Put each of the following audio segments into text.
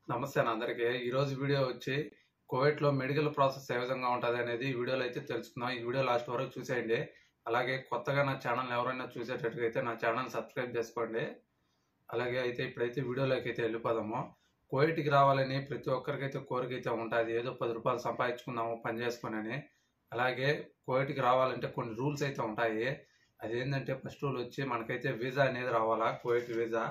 నమస్తే అందరికీ. ఈరోజు వీడియో వచ్చి కువైట్‌లో మెడికల్ ప్రాసెస్ ఏ విధంగా ఉంటది అనేది ఈ వీడియోలో అయితే తెలుసుకుందాం. ఈ వీడియో లాస్ట్ వరకు చూసేయండి. అలాగే కొత్తగా నా ఛానల్‌ని ఎవరైనా చూసేటట్టుగా అయితే నా ఛానల్ సబ్స్క్రైబ్ చేసుకోండి. అలాగే అయితే ఇప్పుడైతే వీడియోలోకి అయితే వెళ్ళిపోదాము. కువైట్‌కి రావాలని ప్రతి ఒక్కరికైతే కోరికైతే ఉంటది. ఏదో ₹10 సంపాదించుకుందాము పని చేసుకొనని. అలాగే కువైట్‌కి రావాలంటే కొన్ని రూల్స్ అయితే ఉంటాయి. అదేంటంటే ఫస్ట్ రూల్ వచ్చి మనకైతే వీసా అనేది రావాలా, కువైట్ వీసా.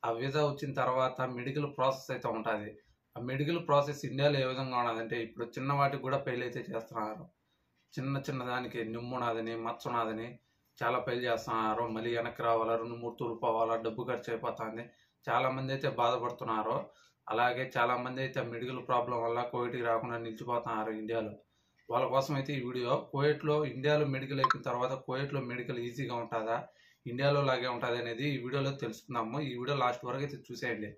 ఆ వీసా వచ్చిన తర్వాత మెడికల్ ప్రాసెస్ అయితే ఉంటది. ఆ మెడికల్ ప్రాసెస్ ఇండియాలో ఏ విధంగా ఉన్నదంటే ఇప్పుడు చిన్న వాటికి కూడా పెయిల్ అయితే చేస్తున్నారు. చిన్న దానికి నిమ్మునాదని, మచ్చనాదని చాలా పెయిల్ చేస్తున్నారు. మళ్ళీ వెనక్కి రావాలా, 2, 3 తూర్లు పోవాలా, డబ్బు ఖర్చు అయిపోతుంది. చాలా మంది అయితే బాధపడుతున్నారు. అలాగే చాలా మంది అయితే మెడికల్ ప్రాబ్లం వల్ల కువైట్‌కి రాకుండా నిలిచిపోతున్నారు ఇండియాలో. వాళ్ళ కోసం అయితే ఈ వీడియో. ఇండియాలో మెడికల్ అయిపోయిన తర్వాత కువైట్‌లో మెడికల్ ఈజీగా ఉంటదా? ఇండియాలో లాగే ఉంటది అనేది ఈ వీడియోలో తెలుసుకుందాము. ఈ వీడియో లాస్ట్ వరకు అయితే చూసేయండి.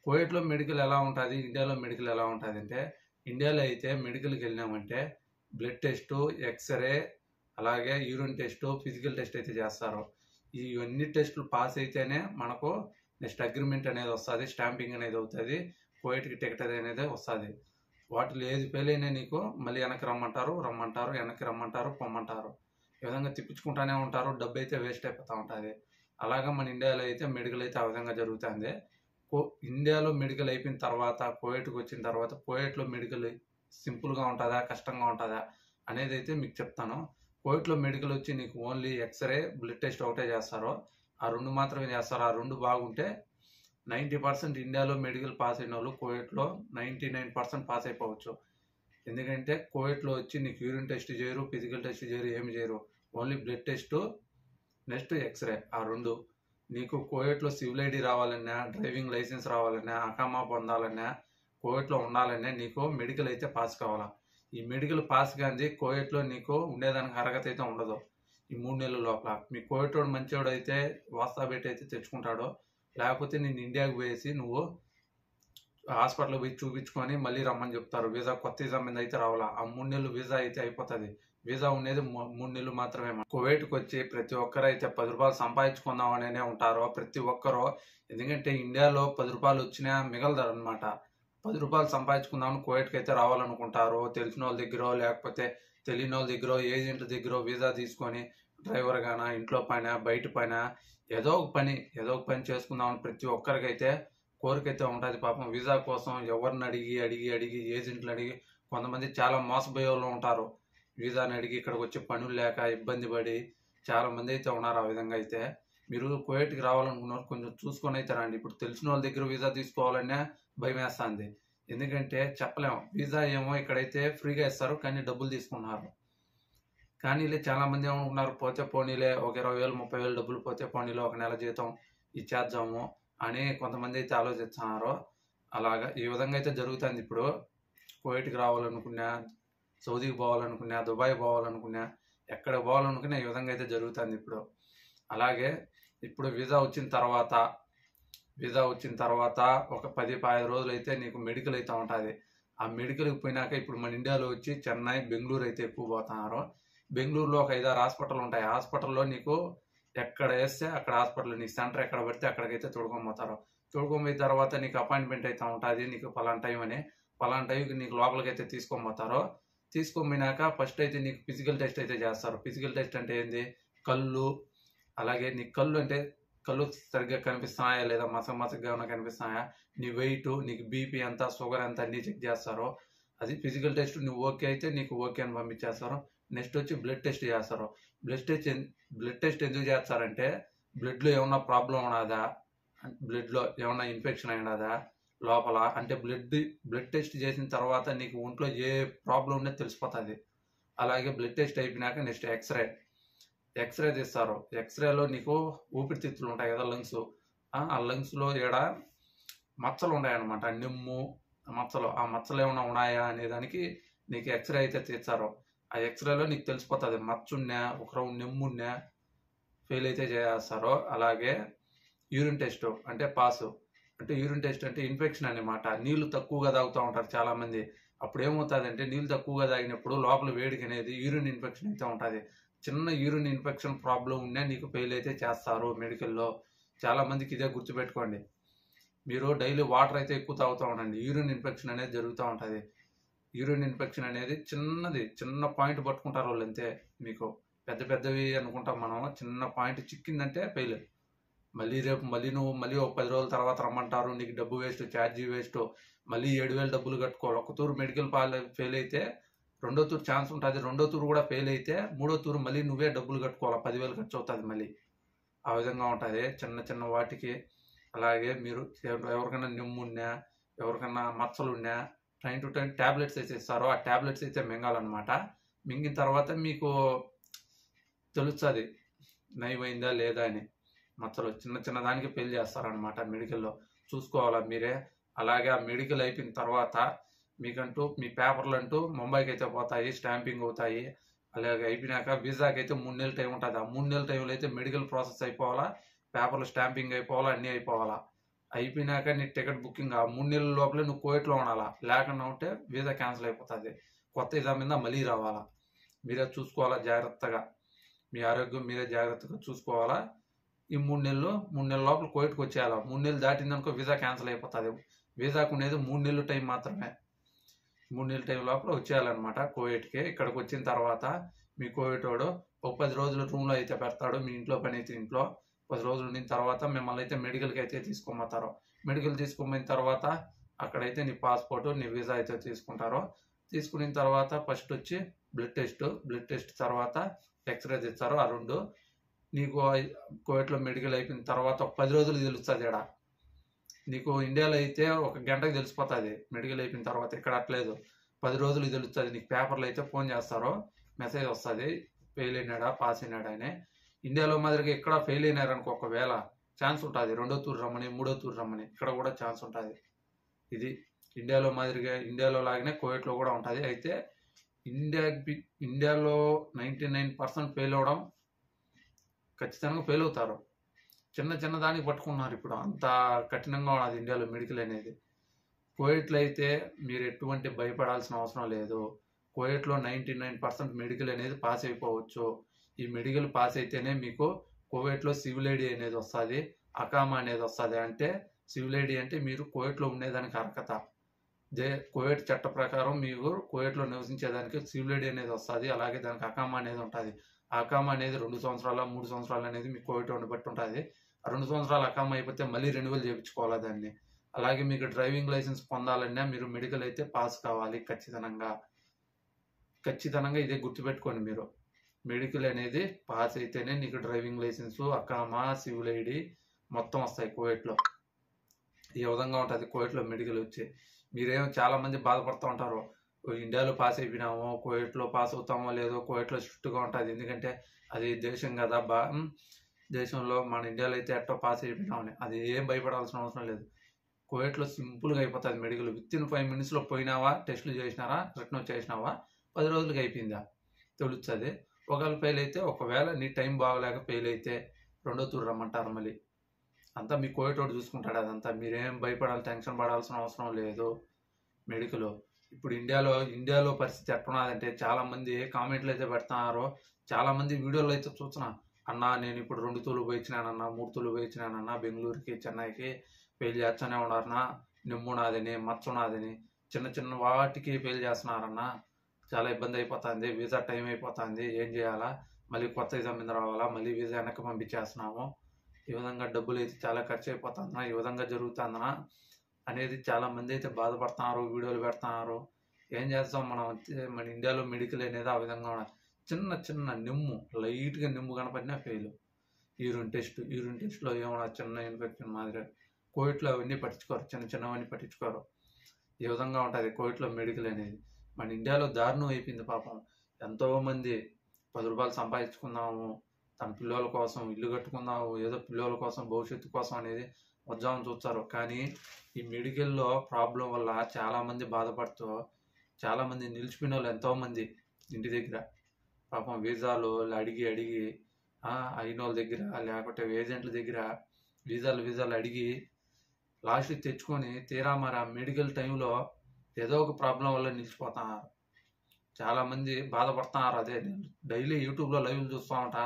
కువైట్‌లో మెడికల్ ఎలా ఉంటది? ఇండియాలో మెడికల్ ఎలా ఉంటదంటే, ఇండియాలో అయితే మెడికల్‌కి వెళ్ళినామంటే బ్లడ్ టెస్టు, ఎక్స్‌రే, అలాగే యూరిన్ టెస్టు, ఫిజికల్ టెస్ట్ అయితే చేస్తారు. ఇవన్నీ టెస్టులు పాస్ అయితేనే మనకు నెక్స్ట్ అగ్రిమెంట్ అనేది వస్తది. స్టాంపింగ్ అనేది అవుతది. కువైట్‌కి టికెట్ అనేది వస్తది. వాటిలో ఏది ఫెయిల్ అయినా నీకు మళ్ళీ వెనక్కి రమ్మంటారు, వెనక్కి రమ్మంటారు, పొమ్మంటారు. ఈ విధంగా తిప్పించుకుంటానే ఉంటారు. డబ్బైతే వేస్ట్ అయిపోతా ఉంటది. అలాగా మన ఇండియాలో అయితే మెడికల్ అయితే ఆ విధంగా జరుగుతుంది. ఇండియాలో మెడికల్ అయిపోయిన తర్వాత కువైట్‌కి వచ్చిన తర్వాత కువైట్‌లో మెడికల్ సింపుల్‌గా ఉంటదా? కష్టంగా ఉంటదా? అనేది అయితే మీకు చెప్తాను. కువైట్‌లో మెడికల్ వచ్చి నీకు ఓన్లీ ఎక్స్‌రే, బ్లడ్ టెస్ట్ ఒకటే చేస్తారు. ఆ 2 మాత్రమే చేస్తారు. ఆ 2 బాగుంటే 90% ఇండియాలో మెడికల్ పాస్ అయినోళ్ళు కువైట్‌లో 99% పాస్ అయిపోవచ్చు. ఎందుకంటే కువైట్‌లో వచ్చి నీకు యూరిన్ టెస్ట్ చేయరు, ఫిజికల్ టెస్ట్ చేయరు, ఏమి చేయరు. Only blood test, next X-ray ఆ 2. నీకు కువైట్‌లో సివిల్ ఐడీ రావాలన్నా, డ్రైవింగ్ లైసెన్స్ రావాలన్నా, అకామా పొందాలన్నా, కువైట్‌లో ఉండాలన్నా నీకు మెడికల్ అయితే పాస్ కావాలా. ఈ మెడికల్ పాస్ కానిది కువైట్‌లో నీకు ఉండేదానికి అర్హత అయితే ఉండదు. ఈ 3 నెలల లోపల. మీ కువైటోడు మంచోడైతే వాస్తా పెట్టి అయితే తెచ్చుకుంటాడు. లేకపోతే నిన్ను ఇండియాకి పోయేసి నువ్వు హాస్పిటల్‌కి పోయి చూపించుకొని మళ్ళీ రమ్మని చెప్తారు. కొత్త వీసా మీద అయితే రావాలా. ఆ 3 నెలలు వీసా అయితే అయిపోతది. వీసా ఉండేది 3 నెలలు మాత్రమే. కువైట్‌కి వచ్చి ప్రతి ఒక్కరైతే ₹10 సంపాదించుకుందాం అనేనే ఉంటారు. ప్రతి ఒక్కరు. ఎందుకంటే ఇండియాలో ₹10 వచ్చినా మిగలదనమాట. ₹10 సంపాదించుకుందామని కువైట్‌కి అయితే రావాలనుకుంటారు. తెలిసినోళ్ళ దగ్గరో, లేకపోతే తెలియనోళ్ళ దగ్గరో, ఏజెంట్ దగ్గరో వీసా తీసుకొని డ్రైవర్ గానా, ఇంట్లో పనా, బయట పనా, ఏదో ఒక పని చేసుకుందామని ప్రతి ఒక్కరికైతే కోరికైతే ఉంటది. పాపం వీసా కోసం ఎవరిని అడిగి ఏజెంట్‌లు అడిగి కొంతమంది చాలా మోసపోయేవాళ్ళు ఉంటారు. వీసాని అడిగి ఇక్కడికి వచ్చి పనులు లేక ఇబ్బంది పడి చాలా మంది అయితే ఉన్నారు. ఆ విధంగా అయితే మీరు కువైట్‌కి రావాలనుకున్నవారు కొంచెం చూసుకొని అయితే రండి. ఇప్పుడు తెలిసిన వాళ్ళ దగ్గర వీసా తీసుకోవాలన్నా భయమేస్తుంది. ఎందుకంటే చెప్పలేము. వీసా ఏమో ఇక్కడైతే ఫ్రీగా ఇస్తారు, కానీ డబ్బులు తీసుకుంటున్నారు. కానీ చాలా మంది ఏమనుకుంటున్నారు, పోతే పోనీలే ఒక 20,000, 30,000 డబ్బులు పోతే పోనీలే ఒక నెల జీతం ఇచ్చేద్దాము అని కొంతమంది అయితే ఆలోచిస్తున్నారు. అలాగా ఈ విధంగా అయితే జరుగుతుంది ఇప్పుడు. కువైట్‌కి రావాలనుకున్నా, సౌదీకి పోవాలనుకున్నా, దుబాయ్ పోవాలనుకున్నా, ఎక్కడికి పోవాలనుకున్నా ఈ విధంగా అయితే జరుగుతుంది ఇప్పుడు. అలాగే ఇప్పుడు వీసా వచ్చిన తర్వాత ఒక 10, 15 రోజులైతే నీకు మెడికల్ అయితే ఉంటది. ఆ మెడికల్‌కి పోయినాక ఇప్పుడు మన ఇండియాలో వచ్చి చెన్నై, బెంగుళూరు అయితే ఎక్కువ పోతున్నారు. బెంగుళూరులో ఒక 5, 6 హాస్పిటల్ ఉంటాయి. హాస్పిటల్‌లో నీకు ఎక్కడ ఏస్తే అక్కడ హాస్పిటల్, నీ సెంటర్ ఎక్కడ పడితే అక్కడికైతే తోడుకొని పోతారు. తోడుకొని పోయిన తర్వాత నీకు అపాయింట్మెంట్ అయితే ఉంటది. నీకు పలానా టైం అని. పలానా టైంకి నీకు లోపలికైతే తీసుకొని పోతారు. తీసుకొని పోయినాక ఫస్ట్ అయితే నీకు ఫిజికల్ టెస్ట్ అయితే చేస్తారు. ఫిజికల్ టెస్ట్ అంటే ఏంది? కళ్ళు, అలాగే నీ కళ్ళు సరిగ్గా కనిపిస్తున్నాయా లేదా, మసకగా ఏమైనా కనిపిస్తున్నాయా, నీ వెయిట్, నీకు బీపీ ఎంత, షుగర్ ఎంత అన్నీ చెక్ చేస్తారు. అది ఫిజికల్ టెస్ట్. నువ్వు ఓకే అయితే నీకు ఓకే అని పంపించేస్తారు. నెక్స్ట్ వచ్చి బ్లడ్ టెస్ట్ చేస్తారు. బ్లడ్ టెస్ట్ ఎందుకు చేస్తారంటే బ్లడ్లో ఏమన్నా ప్రాబ్లం ఉన్నదా, బ్లడ్లో ఏమన్నా ఇన్ఫెక్షన్ అయినదా లోపల అంటే బ్లడ్ టెస్ట్ చేసిన తర్వాత నీకు ఒంట్లో ఏ ప్రాబ్లం ఉన్నది తెలిసిపోతుంది. అలాగే బ్లడ్ టెస్ట్ అయిపోయినాక నెక్స్ట్ ఎక్స్‌రే తీస్తారు. ఎక్స్‌రేలో నీకు ఊపిరితిత్తులు ఉంటాయి కదా, లంగ్స్. ఆ లంగ్స్‌లో మచ్చలు ఉన్నాయన్నమాట. నిమ్ము మచ్చలు. ఆ మచ్చలు ఏమైనా ఉన్నాయా అనే దానికి నీకు ఎక్స్‌రే అయితే తీస్తారు. ఆ ఎక్స్‌రేలో నీకు తెలిసిపోతుంది. మచ్చున్నా, ఒక రౌండ్ నిమ్మున్నా ఫెయిల్ అయితే చేస్తారు. అలాగే యూరిన్ టెస్ట్ అంటే పాసు. అంటే యూరిన్ టెస్ట్ అంటే ఇన్ఫెక్షన్ అన్నమాట. నీళ్లు తక్కువగా తాగుతూ ఉంటారు చాలామంది. అప్పుడు ఏమవుతుందంటే నీళ్ళు తక్కువగా తాగినప్పుడు లోపల వేడికి అనేది యూరిన్ ఇన్ఫెక్షన్ అయితే ఉంటుంది. చిన్న యూరిన్ ఇన్ఫెక్షన్ ప్రాబ్లం ఉన్నా నీకు ఫెయిల్ అయితే చేస్తారు మెడికల్‌లో. చాలా మందికి ఇదే గుర్తుపెట్టుకోండి. మీరు డైలీ వాటర్ అయితే ఎక్కువ తాగుతూ ఉండండి. యూరిన్ ఇన్ఫెక్షన్ అనేది జరుగుతూ ఉంటుంది. యూరిన్ ఇన్ఫెక్షన్ అనేది చిన్న పాయింట్ పట్టుకుంటారు వాళ్ళు అంతే. మీకు పెద్ద పెద్దవి అనుకుంటాం మనం, చిన్న పాయింట్ చిక్కిందంటే ఫెయిల్. మళ్ళీ ఒక 10 రోజుల తర్వాత రమ్మంటారు, నీకు డబ్బు వేస్ట్, ఛార్జీ వేస్ట్, మళ్ళీ 7,000 డబ్బులు కట్టుకోవాలి. ఒక తూరు మెడికల్ ఫెయిల్ అయితే రెండో తూరు ఛాన్స్ ఉంటుంది, రెండో తూరు కూడా ఫెయిల్ అయితే మూడో తూరు మళ్ళీ నువ్వే డబ్బులు కట్టుకోవాలి, 10,000 ఖర్చు అవుతుంది మళ్ళీ. ఆ విధంగా ఉంటుంది చిన్న వాటికి. అలాగే మీరు ఎవరికైనా నిమ్మున్నా, ఎవరికైనా మచ్చలున్నా టైం టు టైం ట్యాబ్లెట్స్ అయితే ఇస్తారో ఆ ట్యాబ్లెట్స్ అయితే మింగాలన్నమాట. మింగిన తర్వాత మీకు తెలుస్తుంది నయమైందా లేదా అని. మచ్చలు చిన్న దానికి పెళ్లి చేస్తారనమాట మెడికల్లో, చూసుకోవాలా మీరే. అలాగే ఆ మెడికల్ అయిపోయిన తర్వాత మీకంటూ మీ పేపర్లు అంటూ ముంబైకి అయితే పోతాయి, స్టాంపింగ్ అవుతాయి. అలాగే అయిపోయినాక వీసాకి అయితే 3 నెలల టైం ఉంటుంది. ఆ 3 నెలల టైంలో అయితే మెడికల్ ప్రాసెస్ అయిపోవాలా, పేపర్లు స్టాంపింగ్ అయిపోవాలా, అన్నీ అయిపోవాలా. అయిపోయినాక నీ టికెట్ బుకింగ్ ఆ 3 నెలల లోపలే నువ్వు కువైట్లో ఉండాలా. లేకుండా ఉంటే వీసా క్యాన్సిల్ అయిపోతుంది, కొత్త వీసా మీద మళ్ళీ రావాలా. మీరే చూసుకోవాలా జాగ్రత్తగా, మీ ఆరోగ్యం మీరే జాగ్రత్తగా చూసుకోవాలా. ఈ 3 నెలల లోపల కువైట్కి వచ్చేయాలి. 3 నెలలు దాటిందనుకో వీసా క్యాన్సిల్ అయిపోతుంది. వీసాకు ఉండేది 3 నెలల టైం మాత్రమే. 3 నెలల టైం లోపల వచ్చేయాలన్నమాట కువైట్కి. ఇక్కడికి వచ్చిన తర్వాత మీ కువైట్ వాడు ఒక 10 రోజులు రూమ్లో అయితే పెడతాడు, మీ ఇంట్లో పని అయితే ఇంట్లో. 10 రోజులు ఉండిన తర్వాత మిమ్మల్ని అయితే మెడికల్కి అయితే తీసుకోమంటారు. మెడికల్ తీసుకుపోయిన తర్వాత అక్కడైతే నీ పాస్పోర్ట్, నీ వీసా అయితే తీసుకుంటారు. తీసుకున్న తర్వాత ఫస్ట్ వచ్చి బ్లడ్ టెస్ట్ తర్వాత ఎక్స్రే తెస్తారు. ఆ 2 నీకు కువైట్లో మెడికల్ అయిపోయిన తర్వాత ఒక 10 రోజులు తెలుస్తుంది. ఇక్కడ నీకు ఇండియాలో అయితే ఒక గంటకి తెలిసిపోతుంది మెడికల్ అయిపోయిన తర్వాత. ఇక్కడ అట్లేదు, 10 రోజులు తెలుస్తుంది. నీకు పేపర్లు అయితే ఫోన్ చేస్తారో మెసేజ్ వస్తుంది, ఫెయిల్ అయినాడా పాస్ అయినాడా అని. ఇండియాలో మాదిరిగా ఇక్కడ ఫెయిల్ అయినారనుకో ఒకవేళ ఛాన్స్ ఉంటుంది, 2వ తూరు రమ్మని, 3వ తూరు రమ్మని. ఇక్కడ కూడా ఛాన్స్ ఉంటుంది. ఇది ఇండియాలో మాదిరిగా, ఇండియాలో లాగానే కువైట్లో కూడా ఉంటుంది. అయితే ఇండియాలో 99% ఫెయిల్ అవ్వడం, ఖచ్చితంగా ఫెయిల్ అవుతారు. చిన్న దానికి పట్టుకున్నారు ఇప్పుడు, అంత కఠినంగా ఉన్నది ఇండియాలో మెడికల్ అనేది. కువైట్లో అయితే మీరు ఎటువంటి భయపడాల్సిన అవసరం లేదు. కువైట్లో 99% మెడికల్ అనేది పాస్ అయిపోవచ్చు. ఈ మెడికల్ పాస్ అయితేనే మీకు కువైట్లో సివిల్ ఐడి అనేది వస్తుంది, అకామా అనేది వస్తుంది. అంటే సివిల్ ఐడి అంటే మీరు కువైట్లో ఉండేదానికి అర్హత. కువైట్ చట్ట ప్రకారం మీరు కువైట్లో నివసించేదానికి సివిల్ ఐడి అనేది వస్తుంది. అలాగే దానికి అకామా అనేది ఉంటుంది. అకామా అనేది 2 సంవత్సరాల 3 సంవత్సరాలు అనేది మీకు కువైట్ బట్టి ఉంటుంది. 2 సంవత్సరాలు అకామా అయిపోతే మళ్ళీ రెన్యువల్ చేయించుకోవాలి దాన్ని. అలాగే మీకు డ్రైవింగ్ లైసెన్స్ పొందాలన్నా మీరు మెడికల్ అయితే పాస్ కావాలి ఖచ్చితంగా ఇదే గుర్తుపెట్టుకోండి మీరు. మెడికల్ అనేది పాస్ అయితేనే నీకు డ్రైవింగ్ లైసెన్స్, అకామా, సివిల్ ఐడి మొత్తం వస్తాయి కువైట్లో. ఈ విధంగా ఉంటుంది కువైట్లో మెడికల్ వచ్చి. మీరేమో చాలా మంది బాధపడుతూ ఉంటారు, ఇండియాలో పాస్ అయిపోయినామో కువైట్లో పాస్ అవుతామో లేదో. కువైట్లో స్ట్రిక్ట్గా ఉంటుంది, ఎందుకంటే అది దేశం కదా. దేశంలో మన ఇండియాలో అయితే ఎట్టో పాస్ అయిపోయినామని అది ఏం భయపడాల్సిన అవసరం లేదు. కువైట్లో సింపుల్గా అయిపోతుంది మెడికల్. వితిన్ 5 minutesలో పోయినావా, టెస్టులు చేసినారా, రిటర్న్ వచ్చేసినావా, 10 రోజులకి అయిపోయిందా తెలుస్తుంది. ఒకవేళ ఫెయిల్ అయితే, ఒకవేళ నీ టైం బాగలేక ఫెయిల్ అయితే 2వ తూరు రమ్మంటారు మళ్ళీ. అంతా మీ కువైట్ వాడు చూసుకుంటాడు అదంతా. మీరేం భయపడాలి, టెన్షన్ పడాల్సిన అవసరం లేదు మెడికల్. ఇప్పుడు ఇండియాలో పరిస్థితి ఎట్టున్నదంటే, చాలామంది కామెంట్లు అయితే పెడుతున్నారు, చాలామంది వీడియోలో అయితే చూస్తున్నా, అన్నా నేను ఇప్పుడు 2 తూర్లు పోయించినానన్నా, 3 తూర్లు పోయించినానన్నా, బెంగళూరుకి చెన్నైకి ఫెయిల్ చేస్తూనే ఉన్నారన్నా, నిమ్ము నాదని, మచ్చ నాదని, చిన్న వాటికి ఫెయిల్ చేస్తున్నారన్నా, చాలా ఇబ్బంది అయిపోతుంది, వీసా టైం అయిపోతుంది, ఏం చేయాలా, మళ్ళీ కొత్త వీసా మీద రావాలా, మళ్ళీ వీసా వెనక్కి పంపించేస్తున్నాము, ఈ విధంగా డబ్బులు అయితే చాలా ఖర్చు అయిపోతుందన్నా, ఈ విధంగా జరుగుతుందన్నా అనేది చాలామంది అయితే బాధపడుతున్నారు, వీడియోలు పెడుతున్నారు. ఏం చేస్తాం మనం, మన ఇండియాలో మెడికల్ అనేది ఆ విధంగా ఉన్నది. చిన్న నిమ్ము, లైట్గా నిమ్ము కనపడినా ఫెయిల్. యూరిన్ టెస్ట్లో ఏమన్నా చిన్న ఇన్ఫెక్షన్ మాదిరి. కువైట్లో అవన్నీ పట్టించుకోరు, చిన్నవన్నీ పట్టించుకోరు. ఈ విధంగా ఉంటుంది కువైట్లో మెడికల్ అనేది. మన ఇండియాలో దారుణం అయిపోయింది పాపం. ఎంతోమంది 10 రూపాయలు సంపాదించుకుందాము, తన పిల్లల కోసం ఇల్లు కట్టుకుందాము, ఏదో పిల్లల కోసం భవిష్యత్తు కోసం అనేది ఉద్యోగం చూస్తారు. కానీ ఈ మెడికల్లో ప్రాబ్లం వల్ల చాలామంది బాధపడుతూ, చాలామంది నిలిచిపోయిన వాళ్ళు ఎంతోమంది ఇంటి దగ్గర పాపం వీసాలు అడిగి అయిన వాళ్ళ దగ్గర, లేకపోతే ఏజెంట్ల దగ్గర వీసాలు అడిగి లాస్ట్కి తెచ్చుకొని తీరా మరి ఆ మెడికల్ టైంలో ఏదో ఒక ప్రాబ్లం వల్ల నిలిచిపోతున్నారు. చాలామంది బాధపడుతున్నారు. అదే నేను డైలీ యూట్యూబ్లో లైవ్లు చూస్తూ ఉంటా,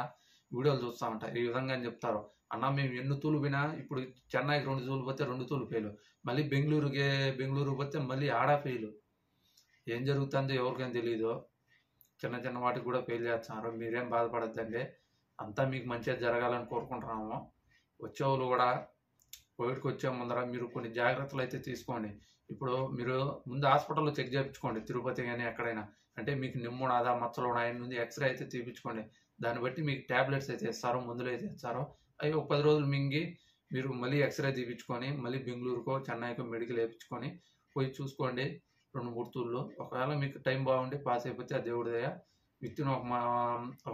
వీడియోలు చూస్తూ ఉంటా, ఈ విధంగా అని చెప్తారు, అన్న మేము ఎన్ని తూలు పోయినా ఇప్పుడు చెన్నైకి 2 తూలు పోతే 2 తూలు ఫెయిల్, మళ్ళీ బెంగళూరు పోతే మళ్ళీ ఆడ ఫెయిల్. ఏం జరుగుతుందో ఎవరికైనా తెలియదు. చిన్న చిన్న వాటికి కూడా ఫెయిల్ చేస్తున్నారు. మీరేం బాధపడద్దండి, అంతా మీకు మంచిగా జరగాలని కోరుకుంటున్నాము. వచ్చేవాళ్ళు కూడా కోవిడ్కి వచ్చే ముందర మీరు కొన్ని జాగ్రత్తలు అయితే తీసుకోండి. ఇప్పుడు మీరు ముందు హాస్పిటల్లో చెక్ చేయించుకోండి, తిరుపతి కానీ ఎక్కడైనా. అంటే మీకు నిమ్మునాదా మచ్చలు ఉన్నాయి ముందు ఎక్స్రే అయితే తీపించుకోండి. దాన్ని బట్టి మీకు ట్యాబ్లెట్స్ అయితే ఇస్తారో, మందులు అయితే ఇస్తారో అవి ఒక 10 రోజులు మింగి మీరు మళ్ళీ ఎక్స్రే తీపించుకొని మళ్ళీ బెంగళూరుకో చెన్నైకో మెడికల్ వేయించుకొని పోయి చూసుకోండి 2-3 తూళ్ళు. ఒకవేళ మీకు టైం బాగుండి పాస్ అయిపోతే ఆ దేవుడి దయ విత్తిన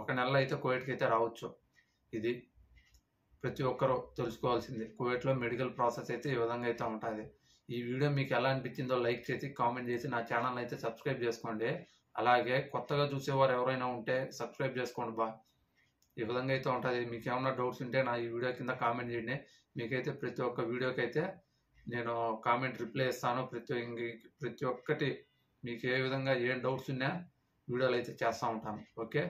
ఒక నెలలో అయితే కోవిడ్కి అయితే రావచ్చు. ఇది ప్రతి ఒక్కరూ తెలుసుకోవాల్సింది. కువైట్లో మెడికల్ ప్రాసెస్ అయితే ఈ విధంగా అయితే ఉంటుంది. ఈ వీడియో మీకు ఎలా అనిపించిందో లైక్ చేసి కామెంట్ చేసి నా ఛానల్ అయితే సబ్స్క్రైబ్ చేసుకోండి. అలాగే కొత్తగా చూసేవారు ఎవరైనా ఉంటే సబ్స్క్రైబ్ చేసుకోండి ఈ విధంగా అయితే ఉంటుంది. మీకు ఏమైనా డౌట్స్ ఉంటే నా ఈ వీడియో కింద కామెంట్ చేయండి. మీకైతే ప్రతి ఒక్క వీడియోకి అయితే నేను కామెంట్ రిప్లై ఇస్తాను. ప్రతి ఒక్కటి మీకు ఏ విధంగా ఏం డౌట్స్ ఉన్నా వీడియోలు అయితే చేస్తూ ఉంటాను. ఓకే.